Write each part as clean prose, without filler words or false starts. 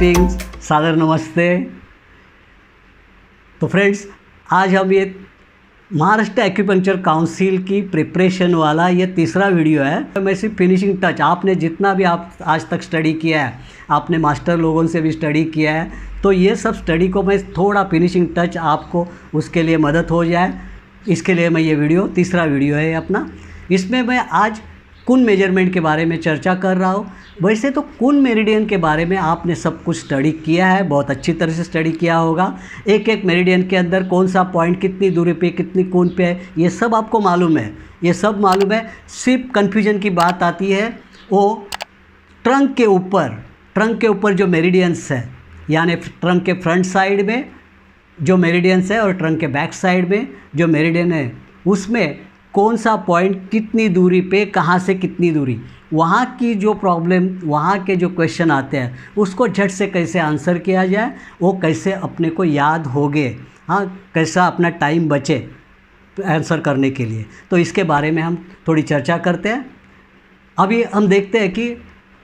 Greetings, सादर नमस्ते। तो फ्रेंड्स, आज हम ये महाराष्ट्र एक्यूपंक्चर काउंसिल की प्रिपरेशन वाला ये तीसरा वीडियो है। मैं सिर्फ फिनिशिंग टच, आपने जितना भी आप आज तक स्टडी किया है, आपने मास्टर लोगों से भी स्टडी किया है, तो ये सब स्टडी को मैं थोड़ा फिनिशिंग टच आपको उसके लिए मदद हो जाए, इसके लिए मैं ये वीडियो तीसरा वीडियो है अपना। इसमें मैं आज कुन मेजरमेंट के बारे में चर्चा कर रहा हूँ। वैसे तो कुन मेरिडियन के बारे में आपने सब कुछ स्टडी किया है, बहुत अच्छी तरह से स्टडी किया होगा। एक एक मेरिडियन के अंदर कौन सा पॉइंट कितनी दूरी पे, कितनी कुन पे है, ये सब आपको मालूम है, ये सब मालूम है। सिर्फ कन्फ्यूजन की बात आती है वो ट्रंक के ऊपर जो मेरिडियंस है, यानी ट्रंक के फ्रंट साइड में जो मेरिडियंस है और ट्रंक के बैक साइड में जो मेरिडियन है, उसमें कौन सा पॉइंट कितनी दूरी पे, कहाँ से कितनी दूरी, वहाँ की जो प्रॉब्लम, वहाँ के जो क्वेश्चन आते हैं उसको झट से कैसे आंसर किया जाए, वो कैसे अपने को याद होगे, हाँ, कैसा अपना टाइम बचे आंसर करने के लिए। तो इसके बारे में हम थोड़ी चर्चा करते हैं। अभी हम देखते हैं कि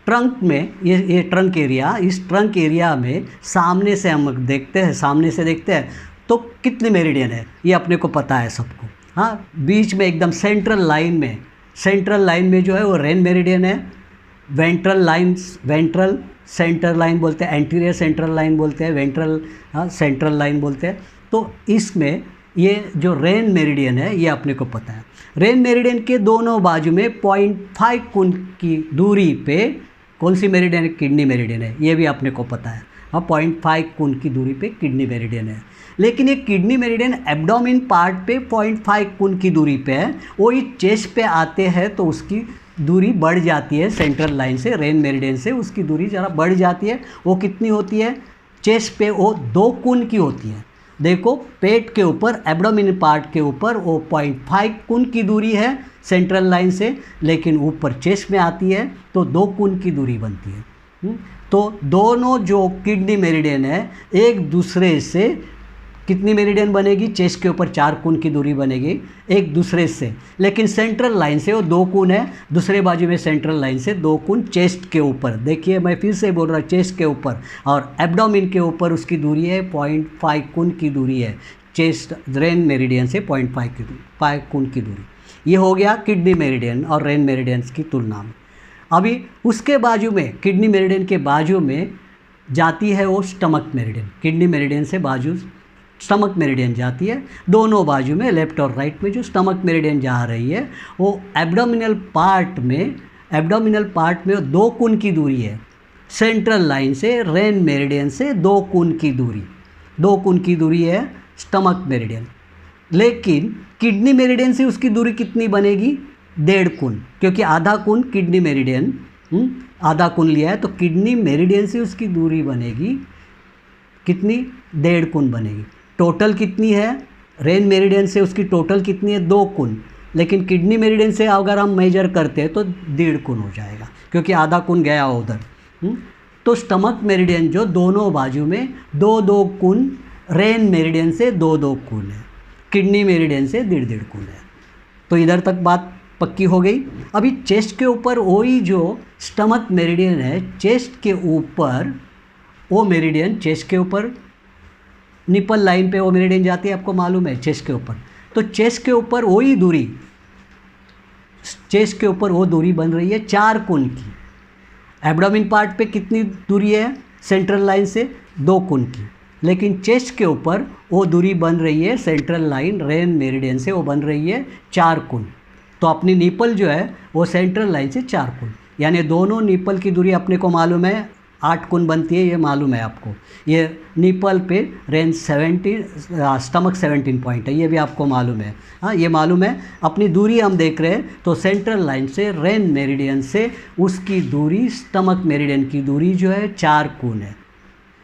ट्रंक में ये ट्रंक एरिया, इस ट्रंक एरिया में सामने से हम देखते हैं तो कितने मेरिडियन है ये अपने को पता है सबको। हाँ, बीच में एकदम सेंट्रल लाइन में जो है वो रेन मेरिडियन है। वेंट्रल सेंट्रल लाइन बोलते हैं, एंटीरियर सेंट्रल लाइन बोलते हैं, वेंट्रल सेंट्रल लाइन बोलते हैं। तो इसमें ये जो रेन मेरिडियन है ये अपने को पता है। रेन मेरिडियन के दोनों बाजू में 0.5 कुन की दूरी पे कौन सी मेरिडियन है? किडनी मेरिडियन है, ये भी अपने को पता है। हाँ, 0.5 कुन की दूरी पे किडनी मेरिडियन है। लेकिन ये किडनी मेरिडियन एब्डोमिन पार्ट पे 0.5 कुन की दूरी पे है। वो ये चेस्ट पे आते हैं तो उसकी दूरी बढ़ जाती है सेंट्रल लाइन से, रेन मेरिडियन से उसकी दूरी ज़रा बढ़ जाती है। वो कितनी होती है? चेस्ट पे वो 2 कुन की होती है। देखो, पेट के ऊपर, एब्डोमिन पार्ट के ऊपर वो 0.5 कुन की दूरी है सेंट्रल लाइन से, लेकिन ऊपर चेस्ट में आती है तो 2 कुन की दूरी बनती है। तो दोनों जो किडनी मेरिडियन है एक दूसरे से कितनी मेरिडियन बनेगी? चेस्ट के ऊपर 4 कुन की दूरी बनेगी एक दूसरे से, लेकिन सेंट्रल लाइन से वो 2 कुन है, दूसरे बाजू में सेंट्रल लाइन से 2 कुन चेस्ट के ऊपर। देखिए, मैं फिर से बोल रहा हूँ, चेस्ट के ऊपर और एब्डोमिन के ऊपर उसकी दूरी है 0.5 कुन की दूरी है। चेस्ट रेन मेरिडियन से 0.5 कुन की दूरी। ये हो गया किडनी मेरिडियन और रेन मेरिडियंस की तुलना में। अभी उसके बाजू में, किडनी मेरिडियन के बाजू में जाती है वो स्टमक मेरिडियन। किडनी मेरिडियन से बाजू स्टमक मेरिडियन जाती है। दोनों बाजू में, लेफ्ट और राइट में जो स्टमक मेरिडियन जा रही है वो एब्डोमिनल पार्ट में 2 कुन की दूरी है सेंट्रल लाइन से, रेन मेरिडियन से 2 कुन की दूरी है स्टमक मेरिडियन। लेकिन किडनी मेरिडियन से उसकी दूरी कितनी बनेगी? 1.5 कुन, क्योंकि आधा कुन किडनी मेरिडियन, आधा कुन लिया है, तो किडनी मेरिडियन से उसकी दूरी बनेगी कितनी? 1.5 कुन बनेगी। टोटल कितनी है? रेन मेरिडियन से उसकी टोटल कितनी है? 2 कुन। लेकिन किडनी मेरिडियन से अगर हम मेजर करते हैं तो 1.5 कुन हो जाएगा, क्योंकि आधा कुन गया उधर। तो स्टमक मेरिडियन जो दोनों बाजू में 2-2 कुन, रेन मेरिडियन से 2-2 कुन है, किडनी मेरिडियन से 1.5 कुन है। तो इधर तक बात पक्की हो गई। अभी चेस्ट के ऊपर वही जो स्टमक मेरिडियन है, चेस्ट के ऊपर वो मेरिडियन, चेस्ट के ऊपर निपल लाइन पे वो मेरिडियन जाती है, आपको मालूम है, चेस्ट के ऊपर। तो चेस्ट के ऊपर वही दूरी, चेस्ट के ऊपर वो दूरी बन रही है 4 कुन की। एब्डोमिन पार्ट पे कितनी दूरी है सेंट्रल लाइन से? 2 कुन की। लेकिन चेस्ट के ऊपर वो दूरी बन रही है सेंट्रल लाइन रेन मेरिडियन से, वो बन रही है 4 कुन। तो अपनी निपल जो है वो सेंट्रल लाइन से 4 कुन, यानी दोनों निपल की दूरी अपने को मालूम है 8 कुन बनती है, ये मालूम है आपको। ये निपल पे रेन 17, स्टमक 17 पॉइंट है, ये भी आपको मालूम है। हाँ, ये मालूम है। अपनी दूरी हम देख रहे हैं तो सेंट्रल लाइन से रेन मेरिडियन से उसकी दूरी, स्टमक मेरिडियन की दूरी जो है 4 कुन है।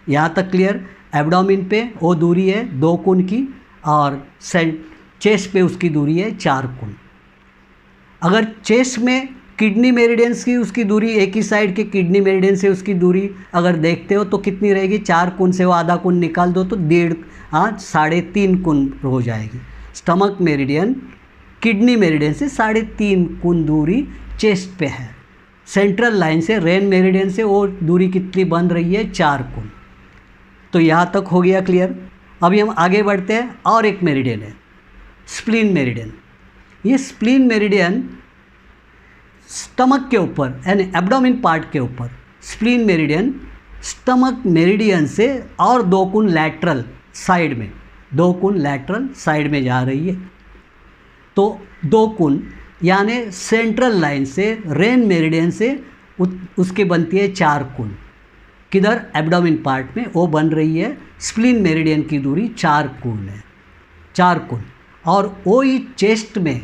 यहाँ तक क्लियर? एब्डोमिन पे वो दूरी है 2 कुन की और चेस्ट पे उसकी दूरी है 4 कुन। अगर चेस्ट में किडनी मेरिडियंस की उसकी दूरी, एक ही साइड के किडनी मेरिडियन से उसकी दूरी अगर देखते हो तो कितनी रहेगी? 4 कुन से वो आधा कुन निकाल दो तो 3.5 कुन हो जाएगी। स्टमक मेरिडियन किडनी मेरिडियन से 3.5 कुन दूरी चेस्ट पे है। सेंट्रल लाइन से रेन मेरिडियन से वो दूरी कितनी बन रही है, 4 कोण। तो यहाँ तक हो गया क्लियर। अभी हम आगे बढ़ते हैं, और एक मेरिडियन है स्प्लीन मेरिडियन। ये स्प्लीन मेरिडियन स्टमक के ऊपर यानी एब्डोमेन पार्ट के ऊपर, स्प्लीन मेरिडियन स्टमक मेरिडियन से और 2 कोण लैटरल साइड में, 2 कोण लैटरल साइड में जा रही है। तो 2 कोण यानी सेंट्रल लाइन से रेन मेरिडियन से उसके बनती है 4 कोण। किधर, एब्डोमेन पार्ट में वो बन रही है। स्प्लीन मेरिडियन की दूरी 4 कोण है, 4 कोण। और वो ही चेस्ट में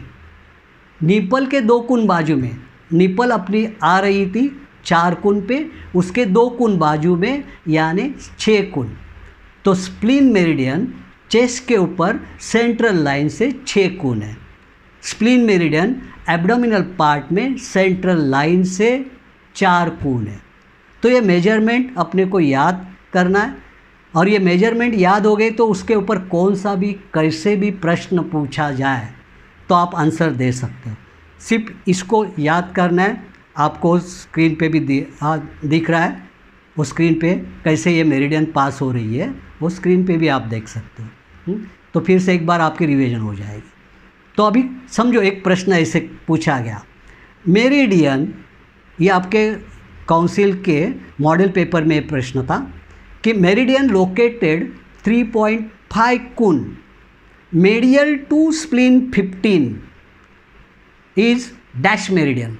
निपल के 2 कोण बाजू में, निपल अपनी आ रही थी 4 कोण पे, उसके 2 कोण बाजू में यानी 6 कोण। तो स्प्लीन मेरिडियन चेस्ट के ऊपर सेंट्रल लाइन से 6 कोण है। स्प्लीन मेरिडियन एब्डोमिनल पार्ट में सेंट्रल लाइन से 4 कोण है। तो ये मेजरमेंट अपने को याद करना है, और ये मेजरमेंट याद हो गई तो उसके ऊपर कौन सा भी कैसे भी प्रश्न पूछा जाए तो आप आंसर दे सकते हो। सिर्फ इसको याद करना है। आपको स्क्रीन पे भी दिख रहा है, वो स्क्रीन पे कैसे ये मेरिडियन पास हो रही है वो स्क्रीन पे भी आप देख सकते हो। तो फिर से एक बार आपकी रिवीजन हो जाएगी। तो अभी समझो, एक प्रश्न ऐसे पूछा गया, मेरिडियन, ये आपके काउंसिल के मॉडल पेपर में प्रश्न था कि मेरिडियन लोकेटेड 3.5 कोण medial to spleen 15 is dash meridian.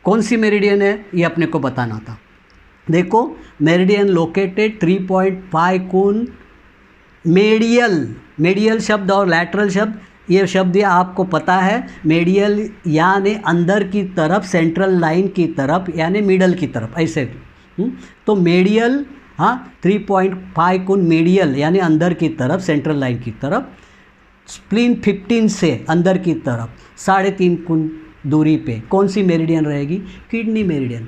कौन सी मेरिडियन है ये अपने को बताना था। देखो, मेरिडियन लोकेटेड 3.5 कोण मेडियल, मेडियल शब्द और लैटरल शब्द, ये शब्द ये आपको पता है। मेडियल यानी अंदर की तरफ, सेंट्रल लाइन की तरफ यानी मिडल की तरफ, ऐसे। तो मेडियल, हाँ, 3.5 कोण मेडियल यानी अंदर की तरफ, सेंट्रल लाइन की तरफ। स्प्लीन 15 से अंदर की तरफ 3.5 कोण दूरी पे कौन सी मेरिडियन रहेगी, किडनी मेरिडियन।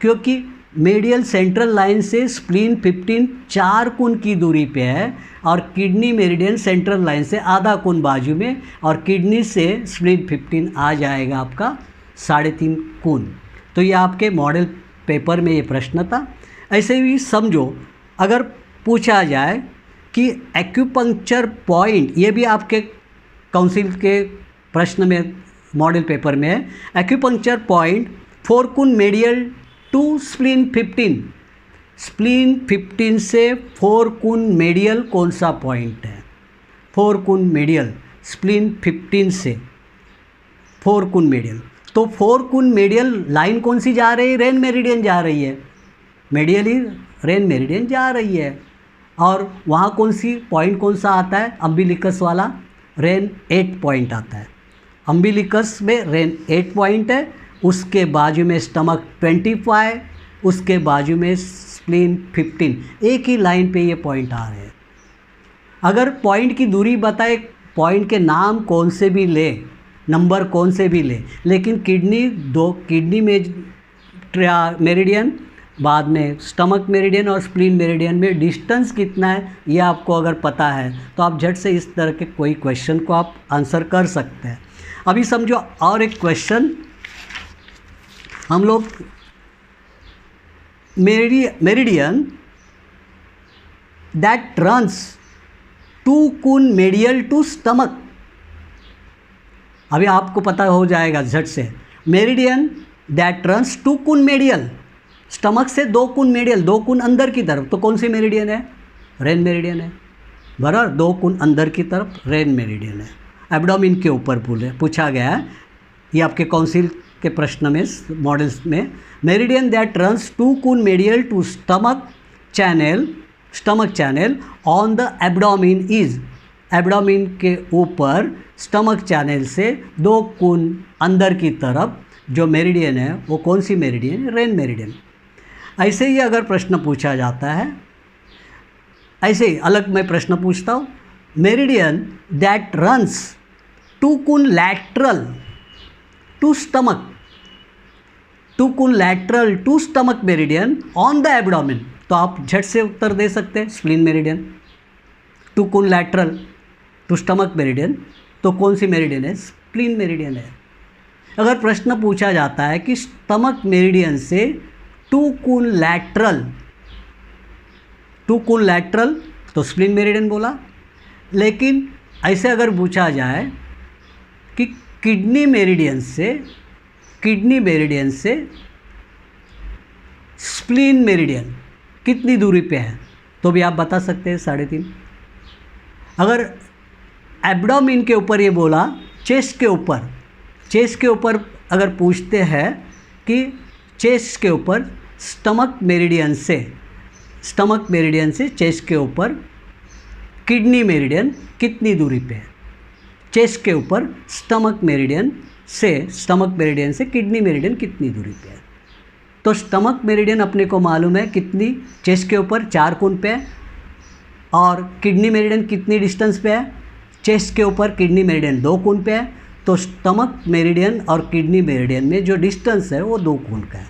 क्योंकि मेडियल सेंट्रल लाइन से स्प्लीन 15 4 कोण की दूरी पे है, और किडनी मेरिडियन सेंट्रल लाइन से आधा कोण बाजू में, और किडनी से स्प्लीन 15 आ जाएगा आपका 3.5 कोण। तो ये आपके मॉडल पेपर में ये प्रश्न था। ऐसे ही समझो, अगर पूछा जाए कि एक्यूपंक्चर पॉइंट, ये भी आपके काउंसिल के प्रश्न में मॉडल पेपर में है, एक्यूपंक्चर पॉइंट 4 कोण मेडियल टू स्प्लीन 15, स्प्लीन 15 से 4 कोण मेडियल कौन सा पॉइंट है, 4 कोण मेडियल, स्प्लीन 15 से 4 कोण मेडियल। तो 4 कोण मेडियल लाइन कौन सी जा रही है, रेन मेरिडियन जा रही है, मेडियली रेन मेरिडियन जा रही है। और वहाँ कौन सी पॉइंट कौन सा आता है, अम्बिलिकस वाला, रेन 8 पॉइंट आता है। अम्बिलिकस में रेन 8 पॉइंट है, उसके बाजू में स्टमक 25, उसके बाजू में स्प्लीन 15, एक ही लाइन पे ये पॉइंट आ रहे हैं। अगर पॉइंट की दूरी बताए, पॉइंट के नाम कौन से भी ले, नंबर कौन से भी ले, लेकिन किडनी में मेरिडियन, बाद में स्टमक मेरिडियन और स्प्लीन मेरिडियन में डिस्टेंस कितना है ये आपको अगर पता है तो आप झट से इस तरह के कोई क्वेश्चन को आप आंसर कर सकते हैं। अभी समझो और एक क्वेश्चन, हम लोग मेरिडियन दैट रन्स 2 कोण मेडियल टू स्टमक, अभी आपको पता हो जाएगा झट से, मेरिडियन दैट रन्स 2 कोण मेडियल, स्टमक से 2 कोण मेडियल, 2 कोण अंदर की तरफ, तो कौन सी मेरिडियन है, रेन मेरिडियन है, बराबर। 2 कोण अंदर की तरफ रेन मेरिडियन है, एब्डोमेन के ऊपर पूछा गया है। ये आपके काउंसिल के प्रश्न में, मॉडल्स में, मेरिडियन दैट रन्स 2 कोण medial to stomach channel on the abdomen is, एब्डोमेन के ऊपर स्टमक चैनल से 2 कोण अंदर की तरफ जो मेरिडियन है वो कौन सी मेरिडियन है, रेन मेरिडियन। ऐसे ही अगर प्रश्न पूछा जाता है, ऐसे ही अलग मैं प्रश्न पूछता हूँ, मेरिडियन दैट रन्स 2 कोण लैटरल टू स्टमक, 2 कोण lateral to stomach meridian on the abdomen, तो आप झट से उत्तर दे सकते हैं स्प्लीन मेरिडियन। 2 कोण लैटरल टू स्टमक मेरिडियन, तो कौन सी मेरिडियन है, स्प्लीन मेरिडियन है। अगर प्रश्न पूछा जाता है कि स्टमक मेरिडियन से टू कून लैटरल तो स्प्लीन मेरिडियन बोला। लेकिन ऐसे अगर पूछा जाए कि किडनी मेरिडियन से स्प्लीन मेरिडियन कितनी दूरी पे है, तो भी आप बता सकते हैं 3.5। अगर एब्डोमेन के ऊपर ये बोला, चेस्ट के ऊपर अगर पूछते हैं कि चेस्ट के ऊपर स्टमक मेरिडियन से चेस्ट के ऊपर किडनी मेरिडियन कितनी दूरी पे है, चेस्ट के ऊपर स्टमक मेरिडियन से किडनी मेरिडियन कितनी दूरी पे है। तो स्टमक मेरिडियन अपने को मालूम है कितनी, चेस्ट के ऊपर 4 कोण पे है, और किडनी मेरिडियन कितनी डिस्टेंस पे है, चेस्ट के ऊपर किडनी मेरिडियन 2 कोण पे है। तो स्टमक मेरिडियन और किडनी मेरिडियन में जो डिस्टेंस है वो 2 कोण का है।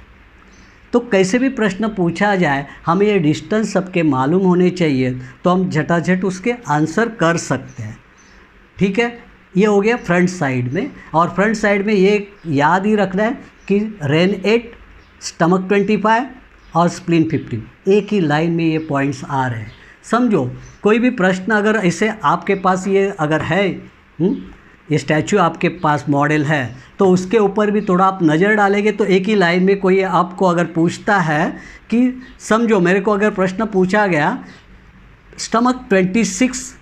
तो कैसे भी प्रश्न पूछा जाए, हमें ये डिस्टेंस सबके मालूम होने चाहिए, तो हम झटाझट उसके आंसर कर सकते हैं। ठीक है, ये हो गया फ्रंट साइड में। और फ्रंट साइड में ये याद ही रखना है कि रेन 8, स्टमक 25 और स्प्लीन 15, एक ही लाइन में ये पॉइंट्स आ रहे हैं। समझो, कोई भी प्रश्न अगर ऐसे आपके पास ये अगर है, ये स्टैचू आपके पास मॉडल है, तो उसके ऊपर भी थोड़ा आप नज़र डालेंगे तो एक ही लाइन में कोई आपको अगर पूछता है कि समझो मेरे को अगर प्रश्न पूछा गया स्टमक 26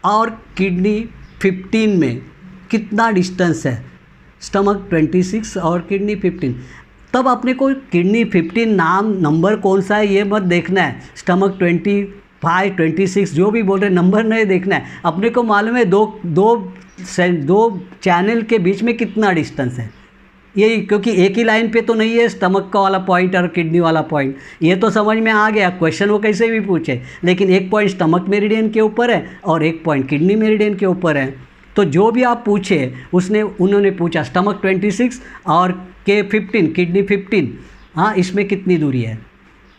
और किडनी 15 में कितना डिस्टेंस है, स्टमक 26 और किडनी 15, तब अपने को किडनी 15 नंबर कौन सा है ये मत देखना है, स्टमक 25 26 जो भी बोल रहे नंबर नहीं देखना है। अपने को मालूम है दो चैनल के बीच में कितना डिस्टेंस है, यही, क्योंकि एक ही लाइन पे तो नहीं है स्टमक का वाला पॉइंट और किडनी वाला पॉइंट। ये तो समझ में आ गया, क्वेश्चन वो कैसे भी पूछे, लेकिन एक पॉइंट स्टमक मेरिडियन के ऊपर है और एक पॉइंट किडनी मेरिडियन के ऊपर है। तो जो भी आप पूछे उन्होंने पूछा स्टमक 26 और के 15 किडनी 15, हाँ इसमें कितनी दूरी है,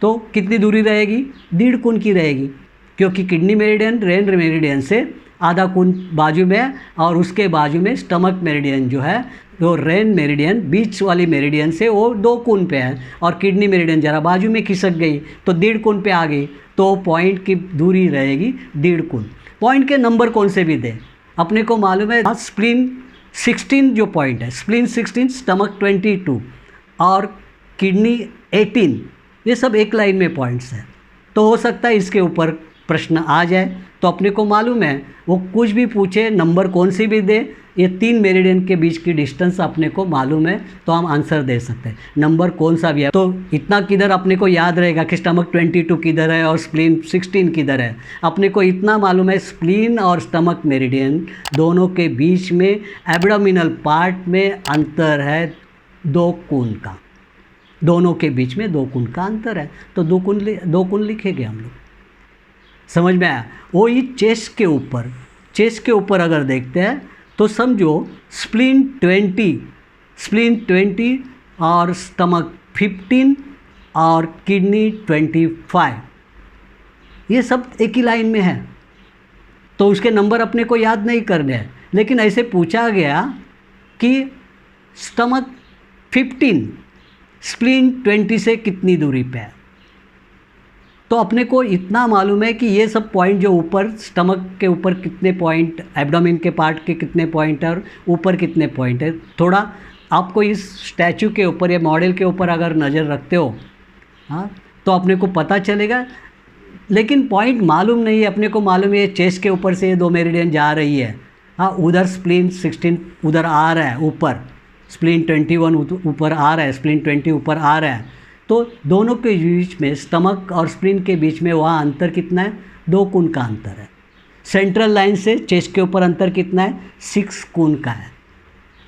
तो कितनी दूरी रहेगी, 1.5 कोण की रहेगी, क्योंकि किडनी मेरिडियन रेन मेरिडियन से आधा कोण बाजू में और उसके बाजू में स्टमक मेरिडियन जो है वो रेन मेरिडियन बीच वाली मेरिडियन से वो 2 कोण पे है, और किडनी मेरिडियन ज़रा बाजू में खिसक गई तो 1.5 कोण पे आ गई, तो पॉइंट की दूरी रहेगी 1.5 कोण। पॉइंट के नंबर कौन से भी दे, अपने को मालूम है स्प्लीन 16 जो पॉइंट है, स्प्लीन 16, स्टमक 22 और किडनी 18, ये सब एक लाइन में पॉइंट्स हैं। तो हो सकता है इसके ऊपर प्रश्न आ जाए, तो अपने को मालूम है वो कुछ भी पूछे नंबर कौन सी भी दे, ये 3 मेरिडियन के बीच की डिस्टेंस अपने को मालूम है तो हम आंसर दे सकते हैं, नंबर कौन सा भी है। तो इतना किधर अपने को याद रहेगा कि स्टमक 22 किधर है और स्प्लीन 16 किधर है। अपने को इतना मालूम है स्प्लीन और स्टमक मेरिडियन दोनों के बीच में एब्डोमिनल पार्ट में अंतर है 2 कोण का, दोनों के बीच में 2 कोण का अंतर है, तो 2 कोण लिखेंगे हम लोग। समझ में आया। वही चेस्ट के ऊपर अगर देखते हैं तो समझो स्प्लीन 20 और स्टमक 15 और किडनी 25, ये सब एक ही लाइन में है, तो उसके नंबर अपने को याद नहीं करने हैं। लेकिन ऐसे पूछा गया कि स्टमक 15 स्प्लीन 20 से कितनी दूरी पे है, तो अपने को इतना मालूम है कि ये सब पॉइंट जो ऊपर स्टमक के ऊपर कितने पॉइंट, एब्डोमेन के पार्ट के कितने पॉइंट और ऊपर कितने पॉइंट है, थोड़ा आपको इस स्टैचू के ऊपर या मॉडल के ऊपर अगर नज़र रखते हो, हाँ, तो अपने को पता चलेगा। लेकिन पॉइंट मालूम नहीं है, अपने को मालूम है चेस्ट के ऊपर से ये 2 मेरिडियन जा रही है, हाँ, उधर स्प्लीन 16 उधर आ रहा है, ऊपर स्प्लीन 21 ऊपर आ रहा है, स्प्लीन 20 ऊपर आ रहा है, तो दोनों के बीच में स्टमक और स्प्लीन के बीच में वहाँ अंतर कितना है, 2 कोण का अंतर है। सेंट्रल लाइन से चेस्ट के ऊपर अंतर कितना है, 6 कोण का है।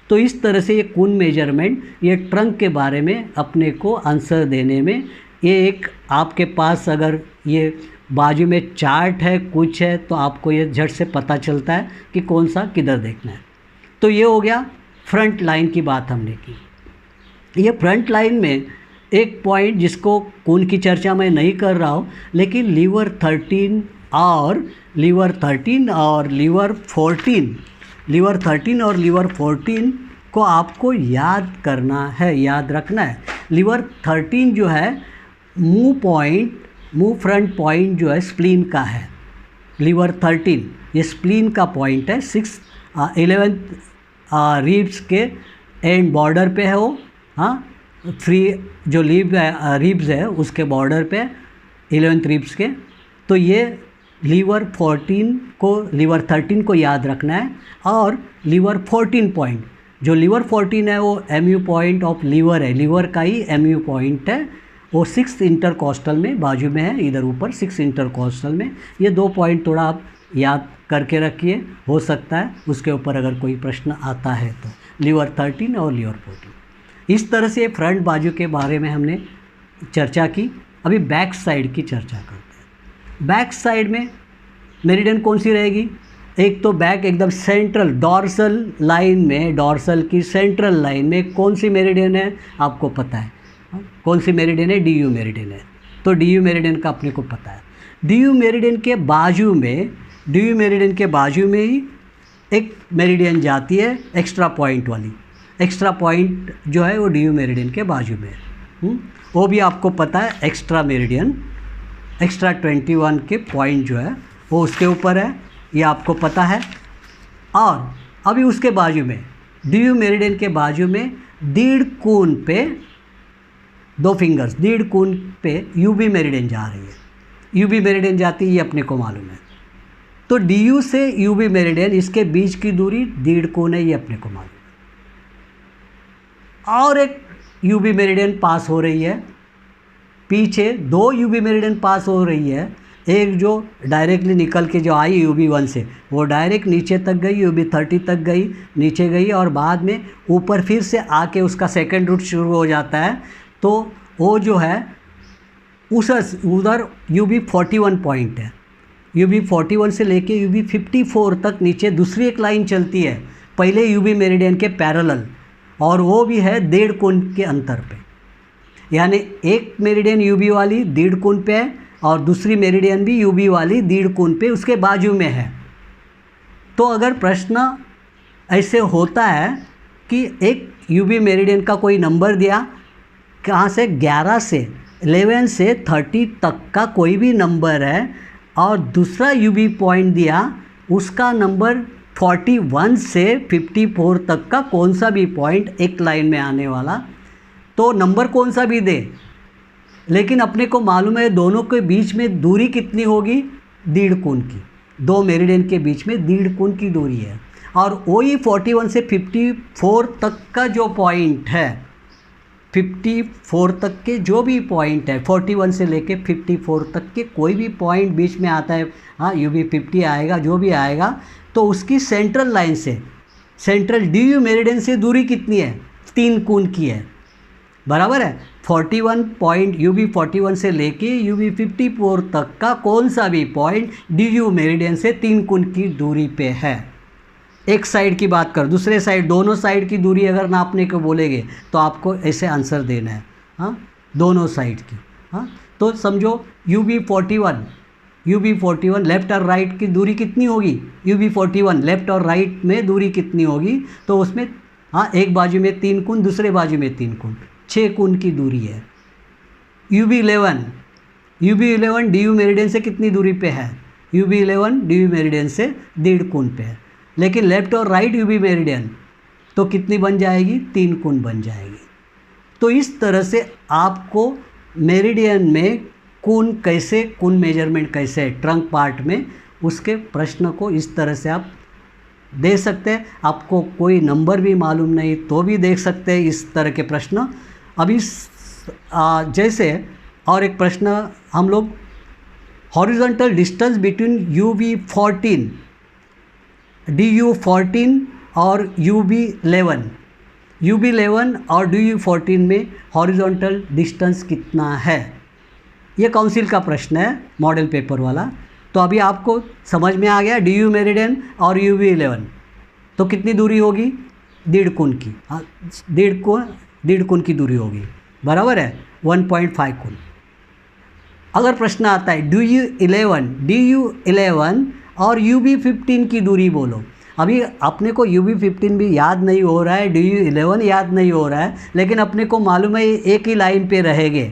तो इस तरह से ये कोण मेजरमेंट, ये ट्रंक के बारे में अपने को आंसर देने में, ये एक आपके पास अगर ये बाजू में चार्ट है कुछ है तो आपको ये झट से पता चलता है कि कौन सा किधर देखना है। तो ये हो गया फ्रंट लाइन की बात हमने की। ये फ्रंट लाइन में एक पॉइंट जिसको कोण की चर्चा मैं नहीं कर रहा हूँ, लेकिन लीवर 13 और लीवर 14 को आपको याद करना है, याद रखना है। लीवर 13 जो है मुंह फ्रंट पॉइंट जो है स्प्लीन का है। लीवर 13 ये स्प्लीन का पॉइंट है। 11th रिब्स के एंड बॉर्डर पे है वो, हाँ, फ्री जो रिब्स है उसके बॉर्डर पे 11th रिब्स के। तो ये लीवर 13 को याद रखना है। और लीवर 14 पॉइंट, जो लीवर 14 है वो MU पॉइंट ऑफ लीवर है, लीवर का ही MU पॉइंट है। वो 6th इंटरकॉस्टल में बाजू में है, इधर ऊपर 6th इंटरकॉस्टल में। ये 2 पॉइंट थोड़ा आप याद करके रखिए, हो सकता है उसके ऊपर अगर कोई प्रश्न आता है तो। लीवर 13 और लीवर 14, इस तरह से फ्रंट बाजू के बारे में हमने चर्चा की। अभी बैक साइड की चर्चा करते हैं। बैक साइड में मेरिडियन कौन सी रहेगी? एक तो बैक एकदम सेंट्रल डॉर्सल लाइन में, डॉर्सल की सेंट्रल लाइन में कौन सी मेरिडियन है आपको पता है? कौन सी मेरिडियन है? DU मेरिडियन है। तो DU मेरिडियन का अपने को पता है। DU मेरिडियन के बाजू में ही एक मेरिडियन जाती है एक्स्ट्रा पॉइंट वाली। एक्स्ट्रा पॉइंट जो है वो DU मेरिडियन के बाजू में है। वो भी आपको पता है, एक्स्ट्रा मेरिडियन, एक्स्ट्रा 21 के पॉइंट जो है वो उसके ऊपर है, ये आपको पता है। और अभी उसके बाजू में DU मेरिडियन के बाजू में दीड़ कोण पे 2 फिंगर्स, दीड़ कोण पे UB मेरिडियन जा रही है। UB मेरिडियन जाती है, ये अपने को मालूम है। तो DU से UB मेरिडियन, इसके बीच की दूरी दीड़ कोण है, ये अपने को मालूम है। और एक UB मेरिडियन पास हो रही है पीछे, 2 UB मेरिडियन पास हो रही है। एक जो डायरेक्टली निकल के जो आई UB1 से, वो डायरेक्ट नीचे तक गई, UB 30 तक गई, नीचे गई, और बाद में ऊपर फिर से आके उसका सेकंड रूट शुरू हो जाता है। तो वो जो है उधर UB 41 पॉइंट है। UB 41 से लेके UB 54 तक नीचे दूसरी एक लाइन चलती है, पहले UB मेरिडियन के पैरेलल, और वो भी है दीड़ कोण के अंतर पे। यानी एक मेरिडियन UB वाली दीड़ कोण पे है और दूसरी मेरिडियन भी UB वाली दीड़ कोण पे उसके बाजू में है। तो अगर प्रश्न ऐसे होता है कि एक UB मेरिडियन का कोई नंबर दिया, कहाँ से 11 से 11 से 30 तक का कोई भी नंबर है, और दूसरा UB पॉइंट दिया, उसका नंबर 41 से 54 तक का कौन सा भी पॉइंट एक लाइन में आने वाला, तो नंबर कौन सा भी दे, लेकिन अपने को मालूम है दोनों के बीच में दूरी कितनी होगी? दीड़ कोण की। 2 मेरिडियन के बीच में दीड़ कोण की दूरी है। और वही 41 से 54 तक का जो पॉइंट है, 54 तक के जो भी पॉइंट है, 41 से लेके 54 तक के कोई भी पॉइंट बीच में आता है, हाँ, UB 50 आएगा, जो भी आएगा, तो उसकी सेंट्रल लाइन से, सेंट्रल DU मेरिडियन से दूरी कितनी है? 3 कोण की है, बराबर है। 41 पॉइंट UB 41 से लेके UB 54 तक का कौन सा भी पॉइंट DU मेरिडियन से 3 कोण की दूरी पे है। एक साइड की बात कर, दूसरे साइड, दोनों साइड की दूरी अगर नापने को बोलेंगे तो आपको ऐसे आंसर देना है, हाँ, दोनों साइड की, हाँ। तो समझो UB 41 लेफ़्ट और राइट की दूरी कितनी होगी? UB 41 लेफ़्ट और राइट में दूरी कितनी होगी? तो उसमें, हाँ, एक बाजू में 3 कोण, दूसरे बाजू में 3 कोण, 6 कोण की दूरी है। UB 11 DU मेरिडियन से कितनी दूरी पे है? UB 11 DU मेरिडियन से दीड़ कोण पे है। लेकिन लेफ़्ट और राइट UB मेरिडियन तो कितनी बन जाएगी? 3 कोण बन जाएगी। तो इस तरह से आपको मेरिडियन में कोण मेजरमेंट कैसे है, ट्रंक पार्ट में, उसके प्रश्न को इस तरह से आप दे सकते हैं। आपको कोई नंबर भी मालूम नहीं तो भी देख सकते हैं इस तरह के प्रश्न। अभी जैसे और एक प्रश्न हम लोग, horizontal distance between UB 14 DU 14 और UB 11 और DU 14 में हॉरिजॉन्टल डिस्टेंस कितना है? ये काउंसिल का प्रश्न है, मॉडल पेपर वाला। तो अभी आपको समझ में आ गया, DU मेरिडियन और UB 11 तो कितनी दूरी होगी? दीड़ कोण की, हाँ, दीड़ कोण की दूरी होगी, बराबर है, 1.5 कोण। अगर प्रश्न आता है DU 11 और UB 15 की दूरी बोलो, अभी अपने को UB15 भी याद नहीं हो रहा है, DU11 याद नहीं हो रहा है, लेकिन अपने को मालूम है एक ही लाइन पे रहेंगे,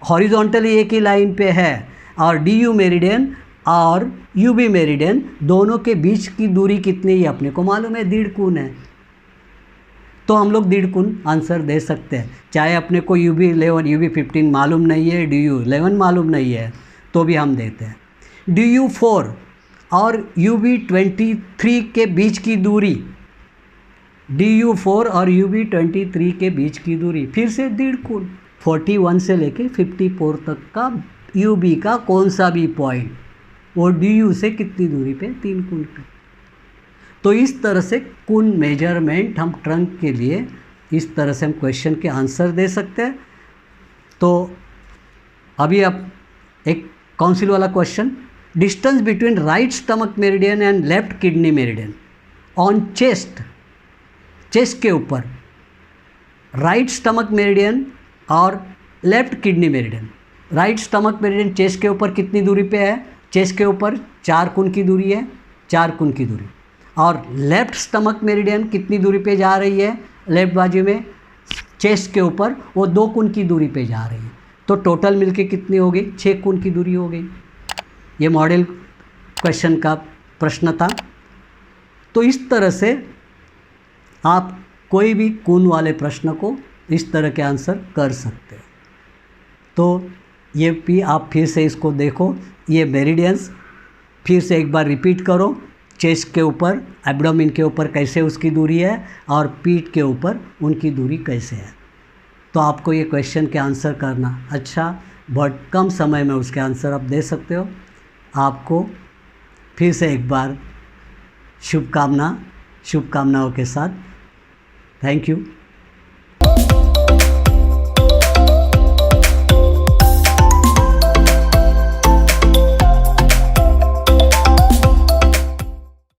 हॉरिजॉन्टली एक ही लाइन पे है, और DU मेरिडियन और UB मेरिडियन दोनों के बीच की दूरी कितनी है अपने को मालूम है, 1.5 कोण है। तो हम लोग 1.5 कोण आंसर दे सकते हैं, चाहे अपने को UB11 UB15 मालूम नहीं है, DU11 मालूम नहीं है, तो भी हम देते हैं। DU4 और UB23 के बीच की दूरी, DU4 और UB23 के बीच की दूरी फिर से 1.5 कोण, 41 से लेके 54 तक का UB का कौन सा भी पॉइंट वो DU से कितनी दूरी पे, 3 कोण पे। तो इस तरह से कोण मेजरमेंट हम ट्रंक के लिए इस तरह से हम क्वेश्चन के आंसर दे सकते हैं। तो अभी अब एक काउंसिल वाला question, distance between right stomach meridian and left kidney meridian on chest, chest के ऊपर राइट स्टमक मेरिडियन और left kidney meridian. Right stomach meridian chest के ऊपर कितनी दूरी पे है, चेस्ट के ऊपर 4 कोण की दूरी है, 4 कोण की दूरी। और लेफ्ट स्टमक मेरिडियन कितनी दूरी पे जा रही है, लेफ्ट बाजू में चेस्ट के ऊपर वो 2 कोण की दूरी पे जा रही है। तो टोटल मिलके कितनी हो गई, 6 कोण की दूरी हो गई। ये मॉडल क्वेश्चन का प्रश्न था। तो इस तरह से आप कोई भी कोण वाले प्रश्न को इस तरह के आंसर कर सकते हैं। तो ये भी आप फिर से इसको देखो, ये मेरिडियंस फिर से एक बार रिपीट करो, चेस्ट के ऊपर एब्डोमेन के ऊपर कैसे उसकी दूरी है और पीठ के ऊपर उनकी दूरी कैसे है। तो आपको ये क्वेश्चन के आंसर करना अच्छा, बहुत कम समय में उसके आंसर आप दे सकते हो। आपको फिर से एक बार शुभकामनाओं के साथ थैंक यू।